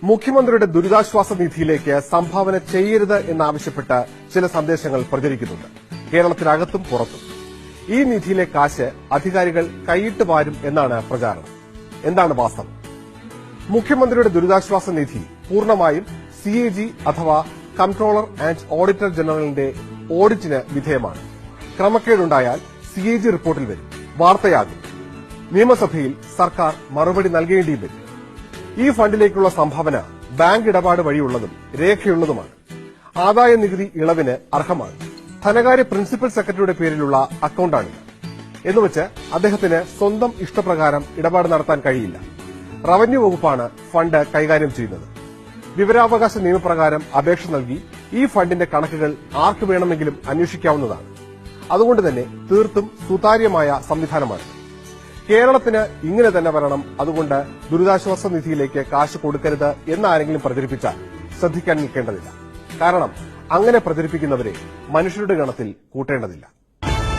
മുഖ്യമന്ത്രിയുടെ ദുരിതാശ്വാസ നിധിയിലേക്ക് സംഭാവന ചെയ്യരുത് എന്നാവശ്യപ്പെട്ട് ചില സന്ദേശങ്ങൾ പ്രചരിക്കുന്നുണ്ട്, കേരളത്തിനകത്തും പുറത്തും. ഈ നിധിയിലെ കാശ് അധികാരികൾ കൈയിട്ട് വാരും എന്നാണ് പ്രചാരണം. എന്താണ് വാസ്തവം? മുഖ്യമന്ത്രിയുടെ ദുരിതാശ്വാസ നിധി പൂർണ്ണമായും CAG അഥവാ കംട്രോളർ ആൻഡ് ഓഡിറ്റർ ജനറലിന്റെ ഓഡിറ്റിന് വിധേയമാണ്. ക്രമക്കേടുണ്ടായാൽ CAG റിപ്പോർട്ടിൽ വരും, വാർത്തയാകും. നിയമസഭയിൽ സർക്കാർ മറുപടി നൽകേണ്ടിയും വരും. ഈ ഫണ്ടിലേക്കുള്ള സംഭാവന ബാങ്ക് ഇടപാട് വഴിയുള്ളതും രേഖയുള്ളതുമാണ്. ആദായ നികുതി ഇളവിന് അർഹമാണ്. ധനകാര്യ പ്രിൻസിപ്പൽ സെക്രട്ടറിയുടെ പേരിലുള്ള അക്കൌണ്ടാണിത്. എന്നുവെച്ച് അദ്ദേഹത്തിന് സ്വന്തം ഇഷ്ടപ്രകാരം ഇടപാട് നടത്താൻ കഴിയില്ല. റവന്യൂ വകുപ്പാണ് ഫണ്ട് കൈകാര്യം ചെയ്യുന്നത്. വിവരാവകാശ നിയമപ്രകാരം അപേക്ഷ നൽകി ഈ ഫണ്ടിന്റെ കണക്കുകൾ ആർക്ക് വേണമെങ്കിലും അന്വേഷിക്കാവുന്നതാണ്. അതുകൊണ്ട് തന്നെ തീർത്തും സുതാര്യമായ സംവിധാനമാണ്. കേരളത്തിന് ഇങ്ങനെ തന്നെ വരണം, അതുകൊണ്ട് ദുരിതാശ്വാസ നിധിയിലേക്ക് കാശ് കൊടുക്കരുത് എന്നാരെങ്കിലും പ്രചരിപ്പിച്ചാൽ ശ്രദ്ധിക്കാൻ നിൽക്കേണ്ടതില്ല. കാരണം അങ്ങനെ പ്രചരിപ്പിക്കുന്നവരെ മനുഷ്യരുടെ ഗണത്തിൽ കൂട്ടേണ്ടതില്ല.